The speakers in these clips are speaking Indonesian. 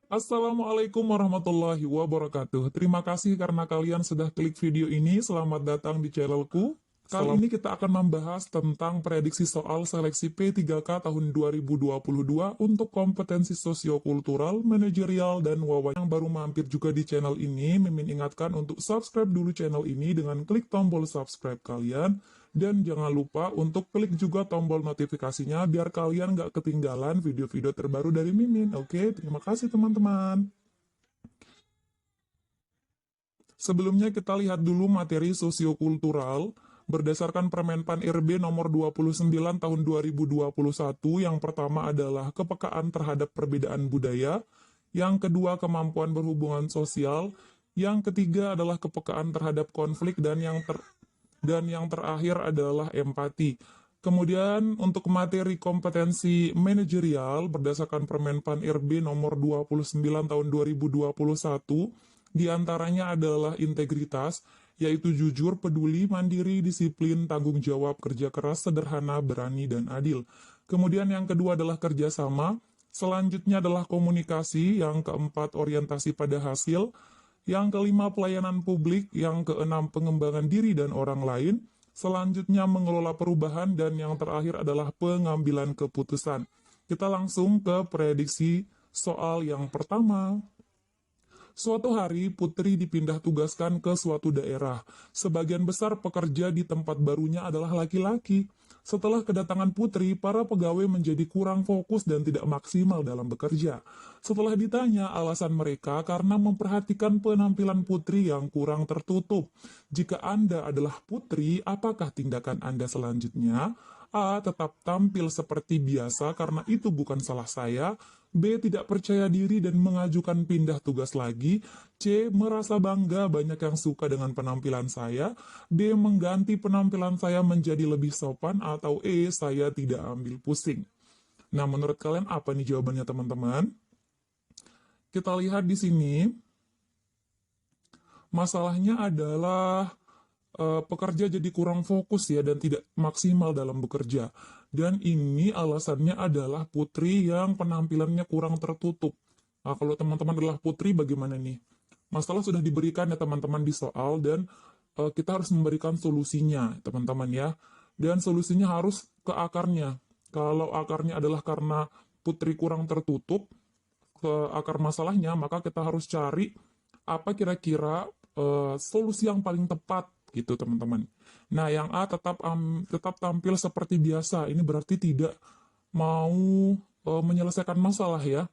Assalamualaikum warahmatullahi wabarakatuh. Terima kasih karena kalian sudah klik video ini. Selamat datang di channelku. Kali ini kita akan membahas tentang prediksi soal seleksi P3K tahun 2022 untuk kompetensi sosiokultural, manajerial, dan wawasan. Yang baru mampir juga di channel ini, Mimin ingatkan untuk subscribe dulu channel ini dengan klik tombol subscribe kalian. Dan jangan lupa untuk klik juga tombol notifikasinya biar kalian nggak ketinggalan video-video terbaru dari Mimin. Oke, terima kasih teman-teman. Sebelumnya kita lihat dulu materi sosiokultural berdasarkan Permenpan RB nomor 29 tahun 2021. Yang pertama adalah kepekaan terhadap perbedaan budaya, yang kedua kemampuan berhubungan sosial, yang ketiga adalah kepekaan terhadap konflik, dan yang terakhir adalah empati. Kemudian untuk materi kompetensi manajerial berdasarkan Permenpan RB nomor 29 tahun 2021, diantaranya adalah integritas, yaitu jujur, peduli, mandiri, disiplin, tanggung jawab, kerja keras, sederhana, berani, dan adil. Kemudian yang kedua adalah kerjasama, selanjutnya adalah komunikasi, yang keempat orientasi pada hasil, yang kelima pelayanan publik, yang keenam pengembangan diri dan orang lain, selanjutnya mengelola perubahan, dan yang terakhir adalah pengambilan keputusan. Kita langsung ke prediksi soal yang pertama. Suatu hari, Putri dipindah tugaskan ke suatu daerah. Sebagian besar pekerja di tempat barunya adalah laki-laki. Setelah kedatangan Putri, para pegawai menjadi kurang fokus dan tidak maksimal dalam bekerja. Setelah ditanya alasan mereka karena memperhatikan penampilan Putri yang kurang tertutup. Jika Anda adalah Putri, apakah tindakan Anda selanjutnya? A. Tetap tampil seperti biasa karena itu bukan salah saya. B. Tidak percaya diri dan mengajukan pindah tugas lagi. C. Merasa bangga banyak yang suka dengan penampilan saya. D. Mengganti penampilan saya menjadi lebih sopan. Atau E. Saya tidak ambil pusing. Nah, menurut kalian apa nih jawabannya teman-teman? Kita lihat di sini. Masalahnya adalah pekerja jadi kurang fokus ya dan tidak maksimal dalam bekerja. Dan ini alasannya adalah Putri yang penampilannya kurang tertutup. Nah, kalau teman-teman adalah Putri bagaimana nih? Masalah sudah diberikan ya teman-teman di soal dan kita harus memberikan solusinya teman-teman ya. Dan solusinya harus ke akarnya. Kalau akarnya adalah karena Putri kurang tertutup, ke akar masalahnya, maka kita harus cari apa kira-kira solusi yang paling tepat gitu teman-teman. Nah yang A tetap tampil seperti biasa, ini berarti tidak mau menyelesaikan masalah ya.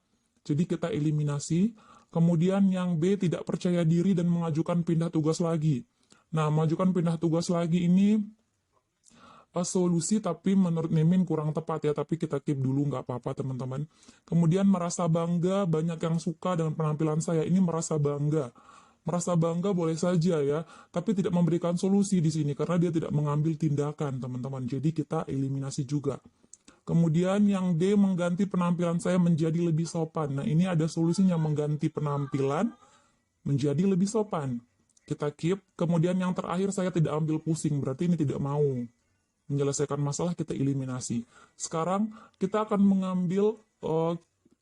Jadi kita eliminasi. Kemudian yang B tidak percaya diri dan mengajukan pindah tugas lagi. Nah mengajukan pindah tugas lagi ini solusi tapi menurut Mimin kurang tepat ya, tapi kita keep dulu nggak apa-apa teman-teman. Kemudian merasa bangga, banyak yang suka dengan penampilan saya, ini merasa bangga. Merasa bangga boleh saja ya, tapi tidak memberikan solusi di sini karena dia tidak mengambil tindakan teman-teman. Jadi kita eliminasi juga. Kemudian yang D mengganti penampilan saya menjadi lebih sopan. Nah ini ada solusinya, mengganti penampilan menjadi lebih sopan. Kita keep. Kemudian yang terakhir saya tidak ambil pusing, berarti ini tidak mau menyelesaikan masalah, kita eliminasi. Sekarang kita akan mengambil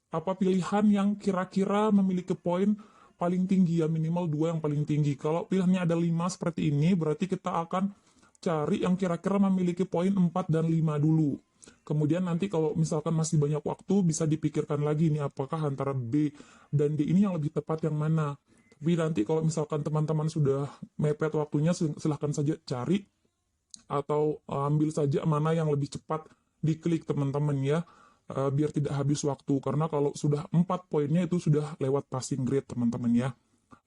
apa pilihan yang kira-kira memiliki poin paling tinggi ya, minimal 2 yang paling tinggi. Kalau pilihannya ada 5 seperti ini, berarti kita akan cari yang kira-kira memiliki poin 4 dan 5 dulu. Kemudian nanti kalau misalkan masih banyak waktu, bisa dipikirkan lagi nih apakah antara B dan D ini yang lebih tepat yang mana. Tapi nanti kalau misalkan teman-teman sudah mepet waktunya, silahkan saja cari atau ambil saja mana yang lebih cepat diklik teman-teman ya, biar tidak habis waktu karena kalau sudah 4 poinnya itu sudah lewat passing grade teman-teman ya.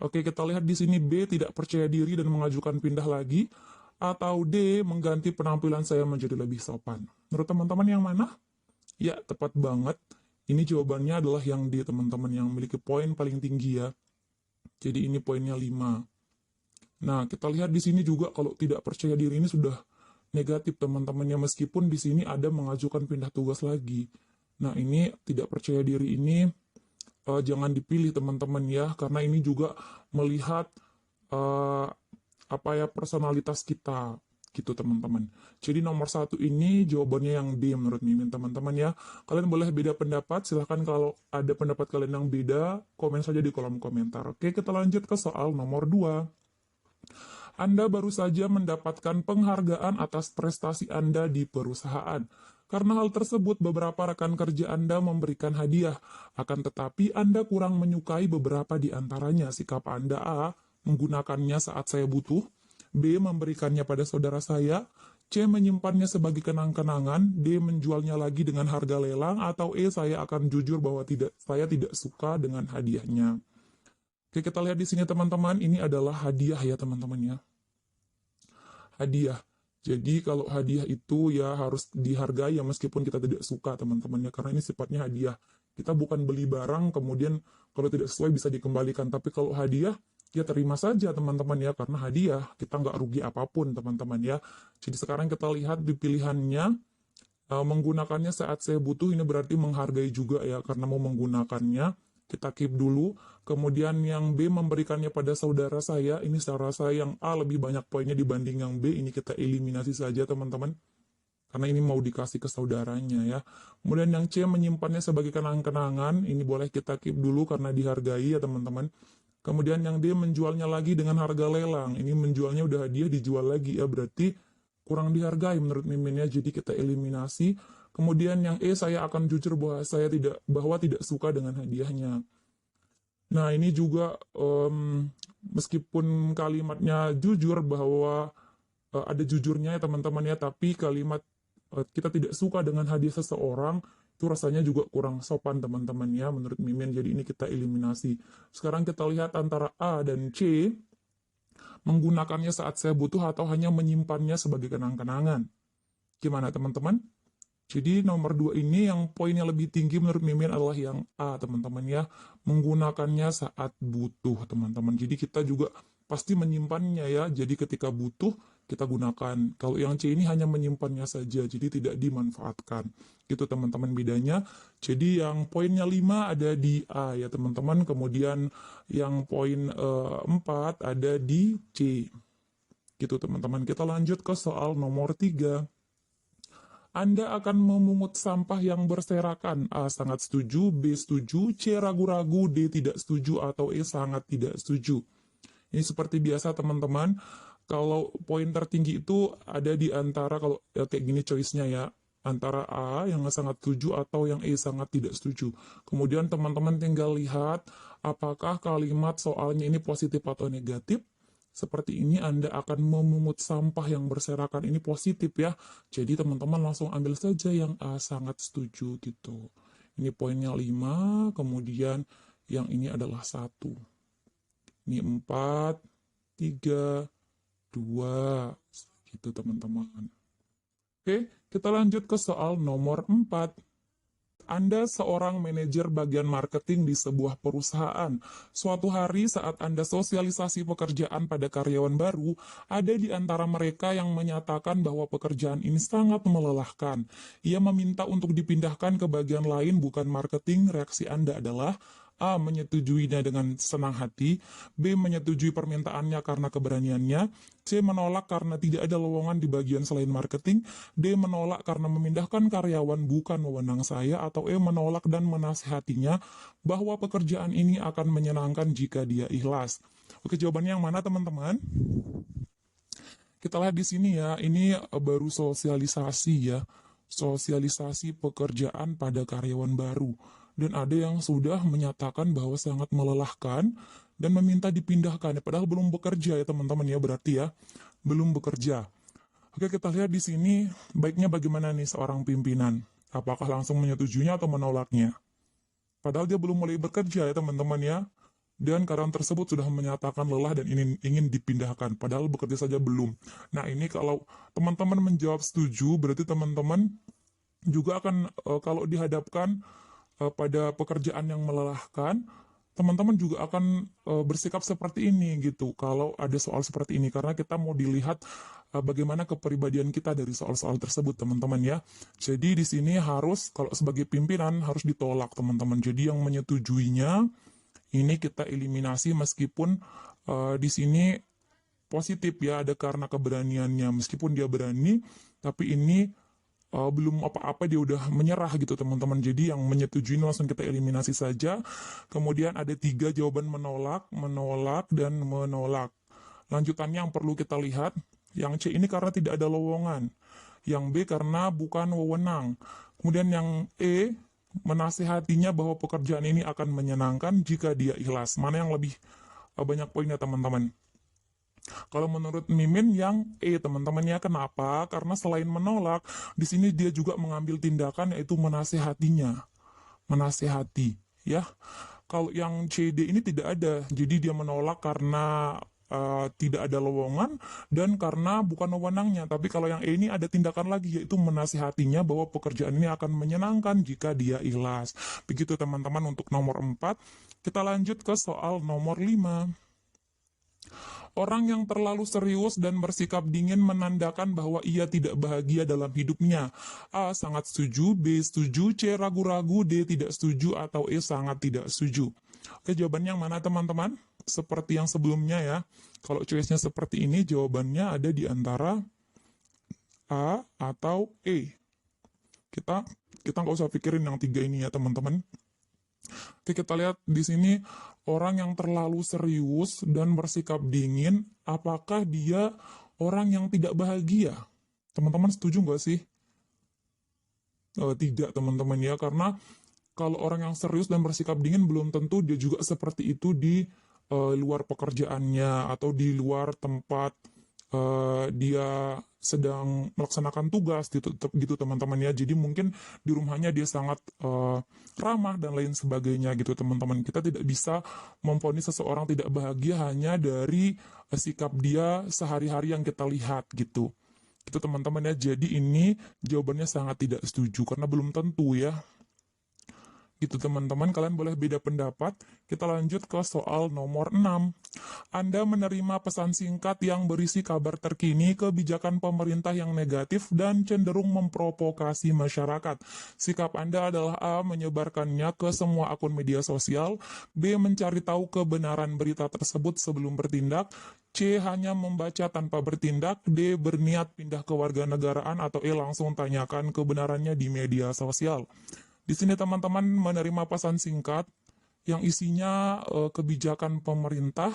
Oke, kita lihat di sini B tidak percaya diri dan mengajukan pindah lagi, atau D mengganti penampilan saya menjadi lebih sopan. Menurut teman-teman yang mana? Ya, tepat banget. Ini jawabannya adalah yang D teman-teman, yang memiliki poin paling tinggi ya. Jadi ini poinnya 5. Nah, kita lihat di sini juga kalau tidak percaya diri ini sudah negatif teman-temannya, meskipun di sini ada mengajukan pindah tugas lagi. Nah, ini tidak percaya diri ini jangan dipilih teman-teman ya, karena ini juga melihat apa ya personalitas kita. Gitu teman-teman. Jadi nomor satu ini jawabannya yang D menurut Mimin teman-teman ya. Kalian boleh beda pendapat, silahkan kalau ada pendapat kalian yang beda, komen saja di kolom komentar. Oke, kita lanjut ke soal nomor 2. Anda baru saja mendapatkan penghargaan atas prestasi Anda di perusahaan. Karena hal tersebut, beberapa rekan kerja Anda memberikan hadiah. Akan tetapi, Anda kurang menyukai beberapa di antaranya. Sikap Anda A, menggunakannya saat saya butuh. B, memberikannya pada saudara saya. C, menyimpannya sebagai kenang-kenangan. D, menjualnya lagi dengan harga lelang. Atau E, saya akan jujur bahwa saya tidak suka dengan hadiahnya. Oke, kita lihat di sini teman-teman, ini adalah hadiah ya teman-teman ya. Hadiah. Jadi kalau hadiah itu ya harus dihargai ya meskipun kita tidak suka teman-teman ya, karena ini sifatnya hadiah. Kita bukan beli barang kemudian kalau tidak sesuai bisa dikembalikan, tapi kalau hadiah ya terima saja teman-teman ya, karena hadiah kita nggak rugi apapun teman-teman ya. Jadi sekarang kita lihat di pilihannya, menggunakannya saat saya butuh, ini berarti menghargai juga ya, karena mau menggunakannya. Kita keep dulu. Kemudian yang B, memberikannya pada saudara saya. Ini saudara saya yang A lebih banyak poinnya dibanding yang B. Ini kita eliminasi saja teman-teman. Karena ini mau dikasih ke saudaranya ya. Kemudian yang C, menyimpannya sebagai kenang-kenangan. Ini boleh kita keep dulu karena dihargai ya teman-teman. Kemudian yang D, menjualnya lagi dengan harga lelang. Ini menjualnya udah hadiah dijual lagi ya. Berarti kurang dihargai menurut Mimin ya. Jadi kita eliminasi. Kemudian yang E, saya akan jujur bahwa tidak suka dengan hadiahnya. Nah, ini juga meskipun kalimatnya jujur bahwa ada jujurnya ya teman-teman ya, tapi kalimat kita tidak suka dengan hadiah seseorang itu rasanya juga kurang sopan teman-teman ya menurut Mimin. Jadi ini kita eliminasi. Sekarang kita lihat antara A dan C, menggunakannya saat saya butuh atau hanya menyimpannya sebagai kenang-kenangan. Gimana teman-teman? Jadi nomor 2 ini yang poinnya lebih tinggi menurut Mimin adalah yang A teman-teman ya. Menggunakannya saat butuh teman-teman. Jadi kita juga pasti menyimpannya ya. Jadi ketika butuh kita gunakan. Kalau yang C ini hanya menyimpannya saja. Jadi tidak dimanfaatkan. Gitu teman-teman bedanya. Jadi yang poinnya 5 ada di A ya teman-teman. Kemudian yang poin 4 ada di C. Gitu teman-teman. Kita lanjut ke soal nomor 3. Anda akan memungut sampah yang berserakan. A, sangat setuju. B, setuju. C, ragu-ragu. D, tidak setuju. Atau E, sangat tidak setuju. Ini seperti biasa teman-teman. Kalau poin tertinggi itu ada di antara, kalau ya, kayak gini choice-nya ya. Antara A yang sangat setuju atau yang E sangat tidak setuju. Kemudian teman-teman tinggal lihat apakah kalimat soalnya ini positif atau negatif. Seperti ini Anda akan memungut sampah yang berserakan, ini positif ya. Jadi teman-teman langsung ambil saja yang A, sangat setuju gitu. Ini poinnya 5, kemudian yang ini adalah 1. Ini 4, 3, 2, gitu teman-teman. Oke, kita lanjut ke soal nomor 4. Anda seorang manajer bagian marketing di sebuah perusahaan. Suatu hari saat Anda sosialisasi pekerjaan pada karyawan baru, ada di antara mereka yang menyatakan bahwa pekerjaan ini sangat melelahkan. Ia meminta untuk dipindahkan ke bagian lain bukan marketing. Reaksi Anda adalah A, menyetujuinya dengan senang hati. B, menyetujui permintaannya karena keberaniannya. C, menolak karena tidak ada lowongan di bagian selain marketing. D, menolak karena memindahkan karyawan bukan wewenang saya. Atau E, menolak dan menasihatinya bahwa pekerjaan ini akan menyenangkan jika dia ikhlas. Oke, jawabannya yang mana teman-teman? Kita lihat di sini ya, ini baru sosialisasi ya. Sosialisasi pekerjaan pada karyawan baru. Dan ada yang sudah menyatakan bahwa sangat melelahkan dan meminta dipindahkan. Padahal belum bekerja ya teman-teman ya, berarti ya belum bekerja. Oke, kita lihat di sini baiknya bagaimana nih seorang pimpinan. Apakah langsung menyetujuinya atau menolaknya? Padahal dia belum mulai bekerja ya teman-teman ya. Dan karyawan tersebut sudah menyatakan lelah dan ingin dipindahkan. Padahal bekerja saja belum. Nah ini kalau teman-teman menjawab setuju, berarti teman-teman juga akan kalau dihadapkan pada pekerjaan yang melelahkan, teman-teman juga akan bersikap seperti ini gitu kalau ada soal seperti ini, karena kita mau dilihat bagaimana kepribadian kita dari soal-soal tersebut teman-teman ya. Jadi di sini harus kalau sebagai pimpinan harus ditolak teman-teman. Jadi yang menyetujuinya ini kita eliminasi meskipun di sini positif ya, ada karena keberaniannya. Meskipun dia berani, tapi ini belum apa-apa dia udah menyerah gitu teman-teman. Jadi yang menyetujui ini langsung kita eliminasi saja. Kemudian ada 3 jawaban menolak, menolak, dan menolak. Lanjutannya yang perlu kita lihat, yang C ini karena tidak ada lowongan. Yang B karena bukan wewenang. Kemudian yang E, menasehatinya bahwa pekerjaan ini akan menyenangkan jika dia ikhlas. Mana yang lebih banyak poinnya teman-teman? Kalau menurut Mimin yang E teman-teman ya, kenapa? Karena selain menolak, di sini dia juga mengambil tindakan yaitu menasehatinya, menasehati, ya. Kalau yang CD ini tidak ada, jadi dia menolak karena tidak ada lowongan dan karena bukan wewenangnya. Tapi kalau yang E ini ada tindakan lagi yaitu menasehatinya bahwa pekerjaan ini akan menyenangkan jika dia ikhlas. Begitu teman-teman untuk nomor 4. Kita lanjut ke soal nomor 5. Orang yang terlalu serius dan bersikap dingin menandakan bahwa ia tidak bahagia dalam hidupnya. A. Sangat setuju, B. Setuju, C. Ragu-ragu, D. Tidak setuju, atau E. Sangat tidak setuju. Oke, jawabannya yang mana teman-teman? Seperti yang sebelumnya ya. Kalau choice-nya seperti ini, jawabannya ada di antara A atau E. Kita nggak usah pikirin yang 3 ini ya teman-teman. Oke, kita lihat di sini orang yang terlalu serius dan bersikap dingin, apakah dia orang yang tidak bahagia? Teman-teman setuju nggak sih? Tidak teman-teman ya, karena kalau orang yang serius dan bersikap dingin belum tentu dia juga seperti itu di luar pekerjaannya atau di luar tempat dia sedang melaksanakan tugas gitu teman-teman ya. Jadi mungkin di rumahnya dia sangat ramah dan lain sebagainya gitu teman-teman. Kita tidak bisa memvonis seseorang tidak bahagia hanya dari sikap dia sehari-hari yang kita lihat gitu. Itu teman-teman ya. Jadi ini jawabannya sangat tidak setuju karena belum tentu ya. Gitu teman-teman, kalian boleh beda pendapat. Kita lanjut ke soal nomor 6. Anda menerima pesan singkat yang berisi kabar terkini, kebijakan pemerintah yang negatif, dan cenderung memprovokasi masyarakat. Sikap Anda adalah A. Menyebarkannya ke semua akun media sosial, B. Mencari tahu kebenaran berita tersebut sebelum bertindak, C. Hanya membaca tanpa bertindak, D. Berniat pindah ke warganegaraan, atau E. Langsung tanyakan kebenarannya di media sosial. Di sini teman-teman menerima pesan singkat yang isinya kebijakan pemerintah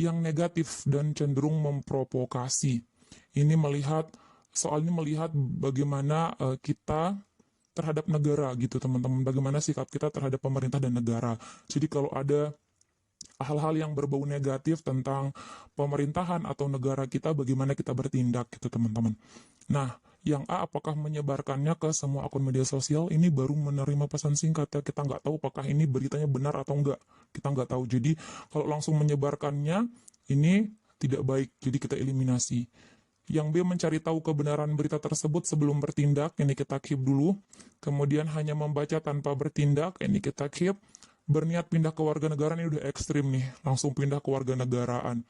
yang negatif dan cenderung memprovokasi. Ini soal ini melihat bagaimana kita terhadap negara gitu teman-teman, bagaimana sikap kita terhadap pemerintah dan negara. Jadi kalau ada hal-hal yang berbau negatif tentang pemerintahan atau negara kita, bagaimana kita bertindak gitu teman-teman. Nah, yang A, apakah menyebarkannya ke semua akun media sosial, ini baru menerima pesan singkat ya, kita nggak tahu apakah ini beritanya benar atau enggak, kita nggak tahu. Jadi kalau langsung menyebarkannya, ini tidak baik, jadi kita eliminasi. Yang B, mencari tahu kebenaran berita tersebut sebelum bertindak, ini kita keep dulu. Kemudian hanya membaca tanpa bertindak, ini kita keep. Berniat pindah ke warganegaraan, ini udah ekstrim nih, langsung pindah ke warganegaraan.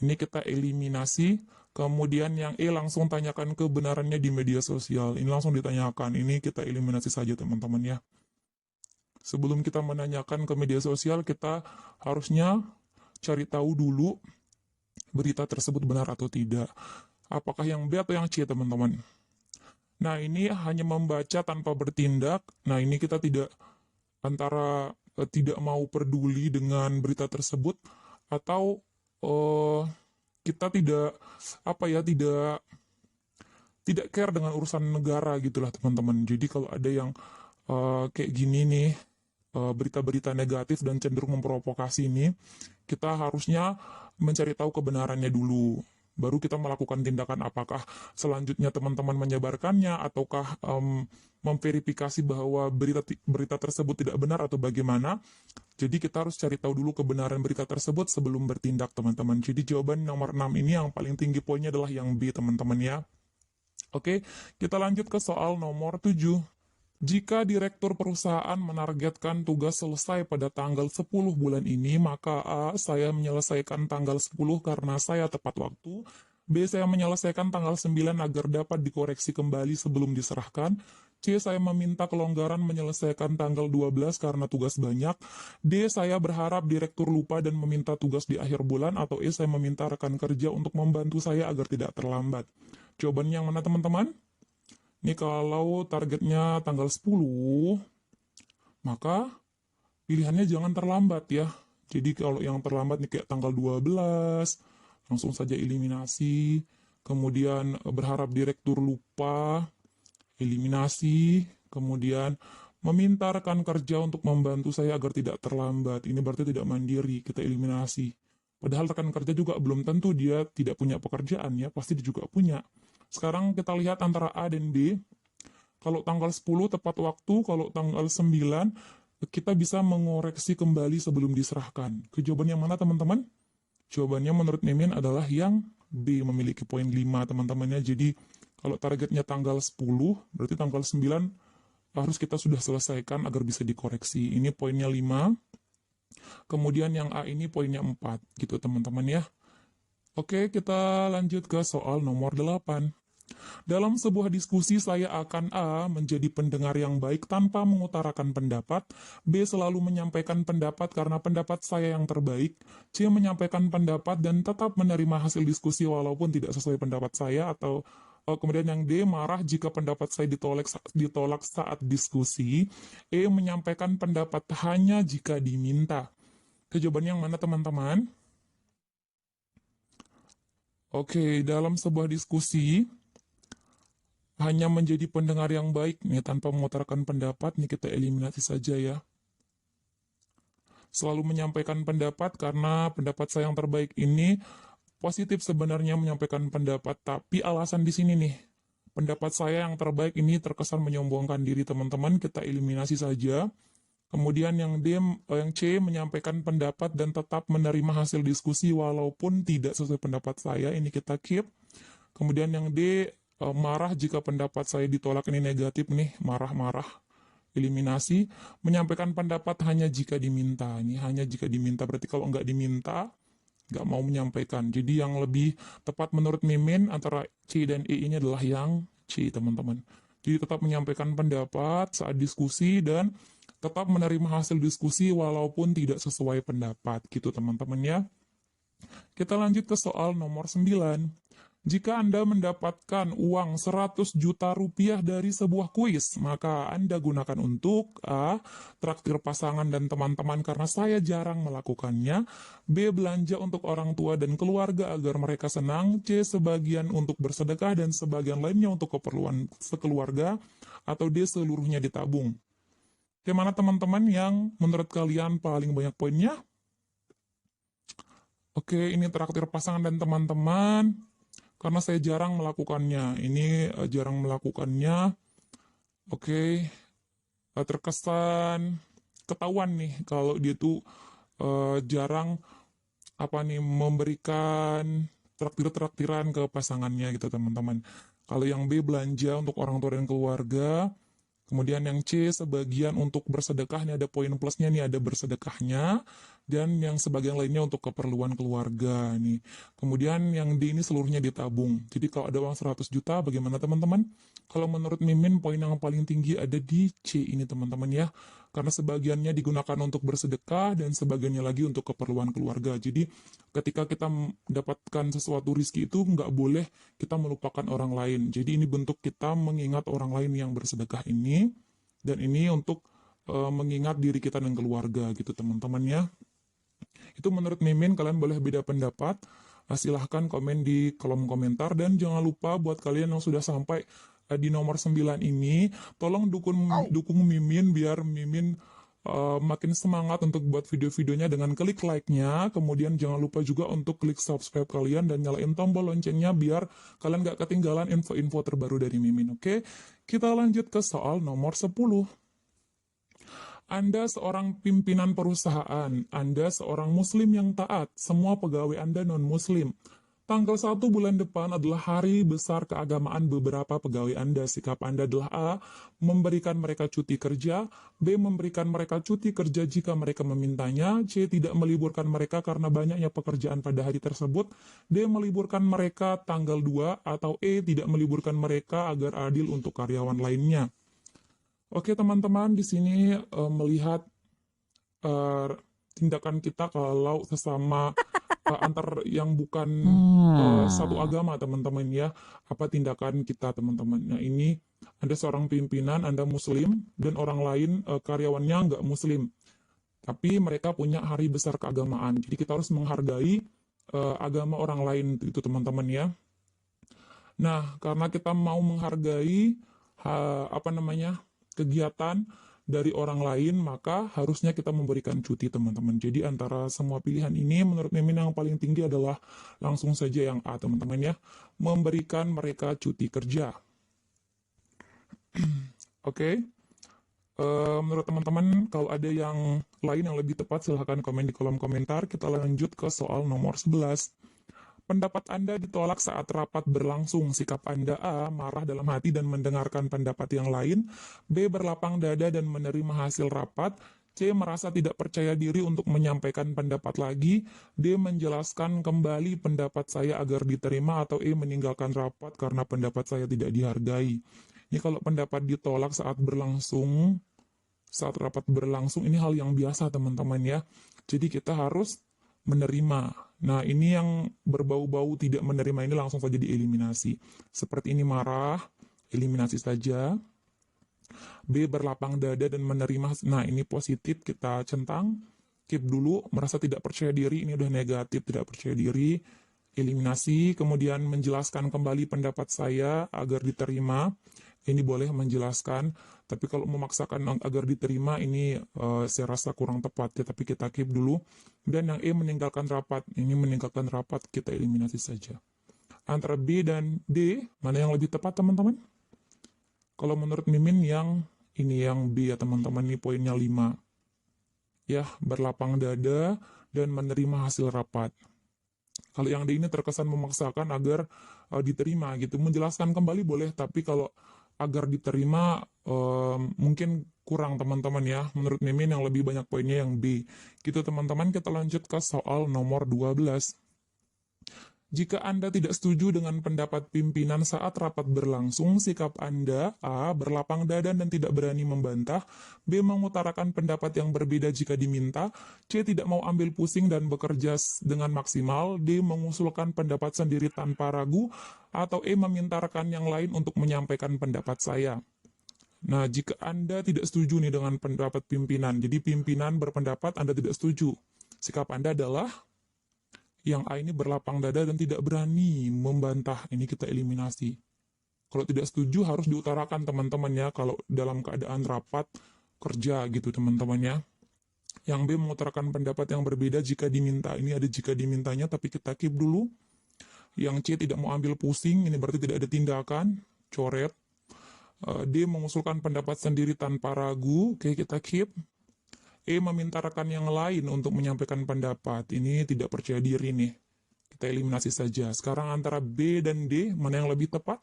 Ini kita eliminasi. Kemudian yang E, langsung tanyakan kebenarannya di media sosial. Ini langsung ditanyakan. Ini kita eliminasi saja teman-teman ya. Sebelum kita menanyakan ke media sosial, kita harusnya cari tahu dulu berita tersebut benar atau tidak. Apakah yang B atau yang C teman-teman? Nah ini hanya membaca tanpa bertindak. Nah ini kita tidak antara tidak mau peduli dengan berita tersebut atau kita tidak tidak care dengan urusan negara gitulah teman-teman. Jadi kalau ada yang kayak gini nih, berita-berita negatif dan cenderung memprovokasi ini, kita harusnya mencari tahu kebenarannya dulu, baru kita melakukan tindakan. Apakah selanjutnya teman-teman menyebarkannya ataukah memverifikasi bahwa berita tersebut tidak benar atau bagaimana. Jadi kita harus cari tahu dulu kebenaran berita tersebut sebelum bertindak teman-teman. Jadi jawaban nomor 6 ini yang paling tinggi poinnya adalah yang B teman-teman ya. Oke, kita lanjut ke soal nomor 7. Jika direktur perusahaan menargetkan tugas selesai pada tanggal 10 bulan ini, maka A. Saya menyelesaikan tanggal 10 karena saya tepat waktu. B. Saya menyelesaikan tanggal 9 agar dapat dikoreksi kembali sebelum diserahkan. C. Saya meminta kelonggaran menyelesaikan tanggal 12 karena tugas banyak. D. Saya berharap direktur lupa dan meminta tugas di akhir bulan. Atau E. Saya meminta rekan kerja untuk membantu saya agar tidak terlambat. Jawabannya yang mana teman-teman? Ini kalau targetnya tanggal 10, maka pilihannya jangan terlambat ya. Jadi kalau yang terlambat nih kayak tanggal 12, langsung saja eliminasi. Kemudian berharap direktur lupa, eliminasi. Kemudian meminta rekan kerja untuk membantu saya agar tidak terlambat. Ini berarti tidak mandiri, kita eliminasi. Padahal rekan kerja juga belum tentu dia tidak punya pekerjaan ya, pasti dia juga punya. Sekarang kita lihat antara A dan B. Kalau tanggal 10 tepat waktu, kalau tanggal 9 kita bisa mengoreksi kembali sebelum diserahkan. Jawaban yang mana teman-teman? Jawabannya menurut Mimin adalah yang B, memiliki poin 5 teman-temannya. Jadi kalau targetnya tanggal 10, berarti tanggal 9 harus kita sudah selesaikan agar bisa dikoreksi. Ini poinnya 5. Kemudian yang A ini poinnya 4 gitu teman-teman ya. Oke, kita lanjut ke soal nomor 8. Dalam sebuah diskusi saya akan A. menjadi pendengar yang baik tanpa mengutarakan pendapat, B. selalu menyampaikan pendapat karena pendapat saya yang terbaik, C. menyampaikan pendapat dan tetap menerima hasil diskusi walaupun tidak sesuai pendapat saya, atau kemudian yang D. marah jika pendapat saya ditolak saat diskusi, E. menyampaikan pendapat hanya jika diminta. Jawabannya yang mana teman-teman? Oke, dalam sebuah diskusi hanya menjadi pendengar yang baik nih tanpa mengutarakan pendapat nih kita eliminasi saja ya. Selalu menyampaikan pendapat karena pendapat saya yang terbaik ini positif sebenarnya menyampaikan pendapat, tapi alasan di sini nih. Pendapat saya yang terbaik ini terkesan menyombongkan diri teman-teman, kita eliminasi saja. Kemudian yang D, yang C menyampaikan pendapat dan tetap menerima hasil diskusi walaupun tidak sesuai pendapat saya, ini kita keep. Kemudian yang D, marah jika pendapat saya ditolak, ini negatif nih, marah-marah, eliminasi. Menyampaikan pendapat hanya jika diminta, ini hanya jika diminta, berarti kalau nggak diminta nggak mau menyampaikan. Jadi yang lebih tepat menurut Mimin antara C dan E ini adalah yang C teman-teman. Jadi tetap menyampaikan pendapat saat diskusi dan tetap menerima hasil diskusi walaupun tidak sesuai pendapat gitu teman-teman ya. Kita lanjut ke soal nomor 9. Jika Anda mendapatkan uang 100 juta rupiah dari sebuah kuis, maka Anda gunakan untuk A. traktir pasangan dan teman-teman karena saya jarang melakukannya, B. belanja untuk orang tua dan keluarga agar mereka senang, C. sebagian untuk bersedekah dan sebagian lainnya untuk keperluan sekeluarga, atau D. seluruhnya ditabung. Gimana teman-teman yang menurut kalian paling banyak poinnya? Oke, ini traktir pasangan dan teman-teman. Karena saya jarang melakukannya. Ini jarang melakukannya. Oke. Terkesan ketahuan nih kalau dia tuh jarang memberikan traktiran ke pasangannya gitu teman-teman. Kalau yang B belanja untuk orang tua dan keluarga. Kemudian yang C sebagian untuk bersedekah, ini ada poin plusnya nih, ada bersedekahnya. Dan yang sebagian lainnya untuk keperluan keluarga nih. Kemudian yang D ini seluruhnya ditabung. Jadi kalau ada uang 100 juta bagaimana teman-teman? Kalau menurut Mimin poin yang paling tinggi ada di C ini teman-teman ya. Karena sebagiannya digunakan untuk bersedekah dan sebagiannya lagi untuk keperluan keluarga. Jadi ketika kita mendapatkan sesuatu rizki itu nggak boleh kita melupakan orang lain. Jadi ini bentuk kita mengingat orang lain yang bersedekah ini. Dan ini untuk mengingat diri kita dan keluarga gitu teman-teman ya. Itu menurut Mimin, kalian boleh beda pendapat. Silahkan komen di kolom komentar. Dan jangan lupa buat kalian yang sudah sampai di nomor 9 ini, tolong dukung Mimin biar Mimin makin semangat untuk buat video-videonya dengan klik like-nya. Kemudian jangan lupa juga untuk klik subscribe kalian dan nyalain tombol loncengnya biar kalian gak ketinggalan info-info terbaru dari Mimin. Oke, kita lanjut ke soal nomor 10. Anda seorang pimpinan perusahaan, Anda seorang muslim yang taat, semua pegawai Anda non-muslim. Tanggal 1 bulan depan adalah hari besar keagamaan beberapa pegawai Anda. Sikap Anda adalah A. Memberikan mereka cuti kerja, B. Memberikan mereka cuti kerja jika mereka memintanya, C. Tidak meliburkan mereka karena banyaknya pekerjaan pada hari tersebut, D. Meliburkan mereka tanggal 2, atau E. Tidak meliburkan mereka agar adil untuk karyawan lainnya. Oke teman-teman, di sini melihat eh, tindakan kita kalau sesama antar yang bukan satu Hmm. agama teman-teman ya, apa tindakan kita teman-teman. Nah ini Anda seorang pimpinan, Anda muslim, dan orang lain karyawannya nggak muslim, tapi mereka punya hari besar keagamaan. Jadi kita harus menghargai agama orang lain itu teman-teman ya. Nah, karena kita mau menghargai apa namanya kegiatan dari orang lain, maka harusnya kita memberikan cuti teman-teman. Jadi antara semua pilihan ini, menurut Mimin yang paling tinggi adalah langsung saja yang A teman-teman ya, memberikan mereka cuti kerja. Oke. Menurut teman-teman, kalau ada yang lain yang lebih tepat, silahkan komen di kolom komentar. Kita lanjut ke soal nomor 11. Pendapat Anda ditolak saat rapat berlangsung. Sikap Anda A. Marah dalam hati dan mendengarkan pendapat yang lain. B. Berlapang dada dan menerima hasil rapat. C. Merasa tidak percaya diri untuk menyampaikan pendapat lagi. D. Menjelaskan kembali pendapat saya agar diterima. Atau E. Meninggalkan rapat karena pendapat saya tidak dihargai. Ini kalau pendapat ditolak saat rapat berlangsung, ini hal yang biasa teman-teman ya. Jadi kita harus menerima. Nah, ini yang berbau-bau tidak menerima ini langsung saja dieliminasi. Seperti ini marah, eliminasi saja. B. Berlapang dada dan menerima. Nah, ini positif, kita centang. Keep dulu, merasa tidak percaya diri, ini udah negatif, tidak percaya diri. Eliminasi, kemudian menjelaskan kembali pendapat saya agar diterima. Ini boleh menjelaskan, tapi kalau memaksakan agar diterima ini saya rasa kurang tepat ya, tapi kita keep dulu. Dan yang E meninggalkan rapat, ini meninggalkan rapat kita eliminasi saja. Antara B dan D, mana yang lebih tepat teman-teman? Kalau menurut Mimin yang ini yang B ya teman-teman, ini poinnya 5. Ya, berlapang dada dan menerima hasil rapat. Kalau yang D ini terkesan memaksakan agar diterima gitu. Menjelaskan kembali boleh, tapi kalau agar diterima mungkin kurang teman-teman ya. Menurut Mimin yang lebih banyak poinnya yang B. Gitu teman-teman, kita lanjut ke soal nomor 12. Jika Anda tidak setuju dengan pendapat pimpinan saat rapat berlangsung, sikap Anda A. Berlapang dada dan tidak berani membantah, B. Mengutarakan pendapat yang berbeda jika diminta, C. Tidak mau ambil pusing dan bekerja dengan maksimal, D. Mengusulkan pendapat sendiri tanpa ragu, atau E. Meminta rekan yang lain untuk menyampaikan pendapat saya. Nah, jika Anda tidak setuju nih dengan pendapat pimpinan, jadi pimpinan berpendapat Anda tidak setuju, sikap Anda adalah yang A ini berlapang dada dan tidak berani membantah. Ini kita eliminasi. Kalau tidak setuju harus diutarakan teman-teman ya. Kalau dalam keadaan rapat kerja gitu teman-teman ya. Yang B mengutarakan pendapat yang berbeda jika diminta. Ini ada jika dimintanya tapi kita keep dulu. Yang C tidak mau ambil pusing. Ini berarti tidak ada tindakan. Coret. D mengusulkan pendapat sendiri tanpa ragu. Oke kita keep. E meminta rekan yang lain untuk menyampaikan pendapat. Ini tidak percaya diri nih. Kita eliminasi saja. Sekarang antara B dan D, mana yang lebih tepat?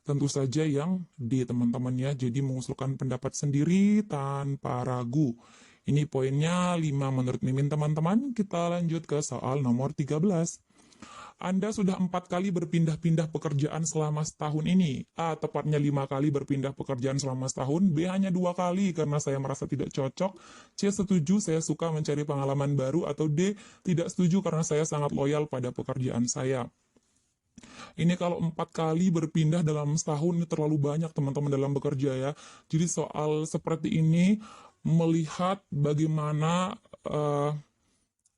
Tentu saja yang D teman-teman ya. Jadi mengusulkan pendapat sendiri tanpa ragu. Ini poinnya 5 menurut Mimin teman-teman. Kita lanjut ke soal nomor 13. Anda sudah 4 kali berpindah-pindah pekerjaan selama setahun ini. A. Tepatnya 5 kali berpindah pekerjaan selama setahun. B. Hanya 2 kali karena saya merasa tidak cocok. C. Setuju, saya suka mencari pengalaman baru. Atau D. Tidak setuju karena saya sangat loyal pada pekerjaan saya. Ini kalau 4 kali berpindah dalam setahun ini terlalu banyak teman-teman dalam bekerja ya. Jadi soal seperti ini melihat bagaimana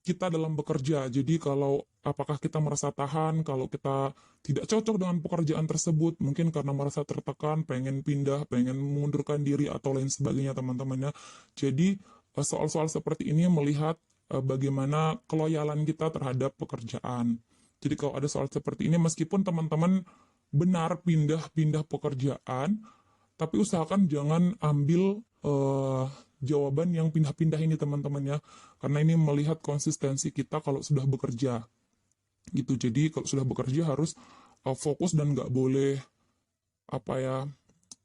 kita dalam bekerja. Jadi kalau apakah kita merasa tahan, kalau kita tidak cocok dengan pekerjaan tersebut, mungkin karena merasa tertekan, pengen pindah, pengen mengundurkan diri atau lain sebagainya teman-teman ya. Jadi soal-soal seperti ini melihat bagaimana keloyalan kita terhadap pekerjaan. Jadi kalau ada soal seperti ini, meskipun teman-teman benar pindah-pindah pekerjaan, tapi usahakan jangan ambil jawaban yang pindah-pindah ini teman-teman ya. Karena ini melihat konsistensi kita kalau sudah bekerja. Gitu. Jadi kalau sudah bekerja harus fokus dan nggak boleh apa ya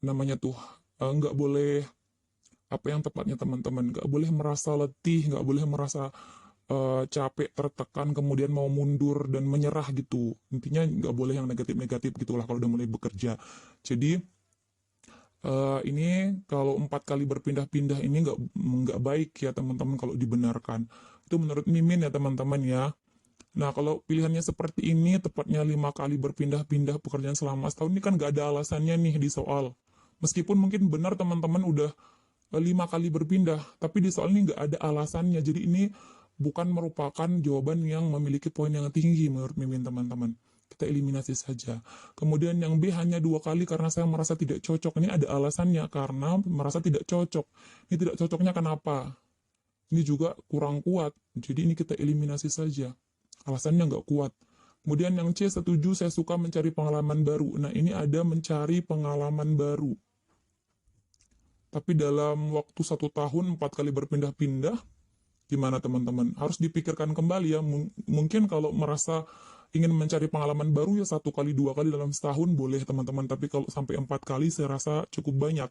namanya tuh nggak boleh apa yang tepatnya teman-teman nggak boleh merasa letih, nggak boleh merasa capek, tertekan, kemudian mau mundur dan menyerah gitu. Intinya nggak boleh yang negatif-negatif gitulah kalau udah mulai bekerja. Jadi Ini kalau 4 kali berpindah-pindah ini nggak baik ya teman-teman kalau dibenarkan. Itu menurut Mimin ya teman-teman ya. Nah, kalau pilihannya seperti ini, tepatnya 5 kali berpindah-pindah pekerjaan selama setahun, ini kan nggak ada alasannya nih di soal. Meskipun mungkin benar teman-teman udah 5 kali berpindah, tapi di soal ini nggak ada alasannya. Jadi ini bukan merupakan jawaban yang memiliki poin yang tinggi menurut Mimin teman-teman. Kita eliminasi saja. Kemudian yang B hanya 2 kali karena saya merasa tidak cocok. Ini ada alasannya karena merasa tidak cocok. Ini tidak cocoknya kenapa? Ini juga kurang kuat. Jadi ini kita eliminasi saja. Alasannya nggak kuat. Kemudian yang C, setuju saya suka mencari pengalaman baru. Nah ini ada mencari pengalaman baru. Tapi dalam waktu 1 tahun 4 kali berpindah-pindah, gimana teman-teman? Harus dipikirkan kembali ya. Mungkin kalau merasa ingin mencari pengalaman baru ya 1 kali 2 kali dalam setahun boleh teman-teman. Tapi kalau sampai 4 kali saya rasa cukup banyak.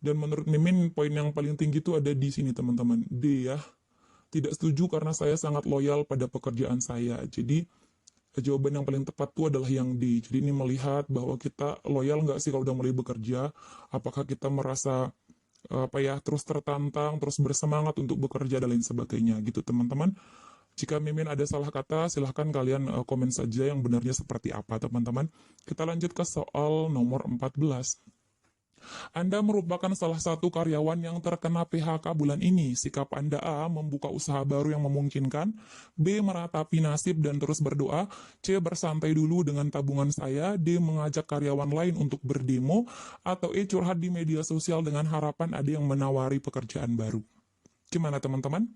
Dan menurut Mimin poin yang paling tinggi itu ada di sini teman-teman. D ya. Tidak setuju karena saya sangat loyal pada pekerjaan saya. Jadi jawaban yang paling tepat itu adalah yang D. Jadi ini melihat bahwa kita loyal nggak sih kalau udah mulai bekerja. Apakah kita merasa terus tertantang, terus bersemangat untuk bekerja dan lain sebagainya gitu teman-teman. Jika Mimin ada salah kata, silahkan kalian komen saja yang benarnya seperti apa teman-teman. Kita lanjut ke soal nomor 14. Anda merupakan salah satu karyawan yang terkena PHK bulan ini. Sikap Anda A. Membuka usaha baru yang memungkinkan. B. Meratapi nasib dan terus berdoa. C. Bersantai dulu dengan tabungan saya. D. Mengajak karyawan lain untuk berdemo. Atau E. Curhat di media sosial dengan harapan ada yang menawari pekerjaan baru. Gimana teman-teman?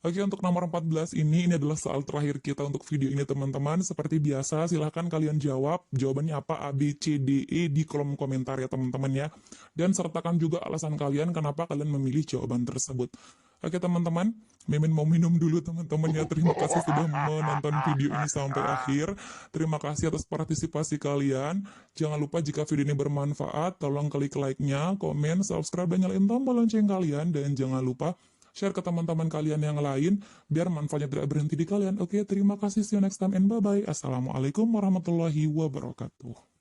Oke, untuk nomor 14 ini adalah soal terakhir kita untuk video ini teman-teman. Seperti biasa, silahkan kalian jawab. Jawabannya apa? A, B, C, D, E di kolom komentar ya teman-teman ya. Dan sertakan juga alasan kalian kenapa kalian memilih jawaban tersebut. Oke teman-teman, Mimin mau minum dulu teman-teman ya. Terima kasih sudah menonton video ini sampai akhir. Terima kasih atas partisipasi kalian. Jangan lupa jika video ini bermanfaat, tolong klik like-nya, komen, subscribe, dan nyalain tombol lonceng kalian. Dan jangan lupa share ke teman-teman kalian yang lain, biar manfaatnya tidak berhenti di kalian. Oke, terima kasih. See you next time and bye-bye. Assalamualaikum warahmatullahi wabarakatuh.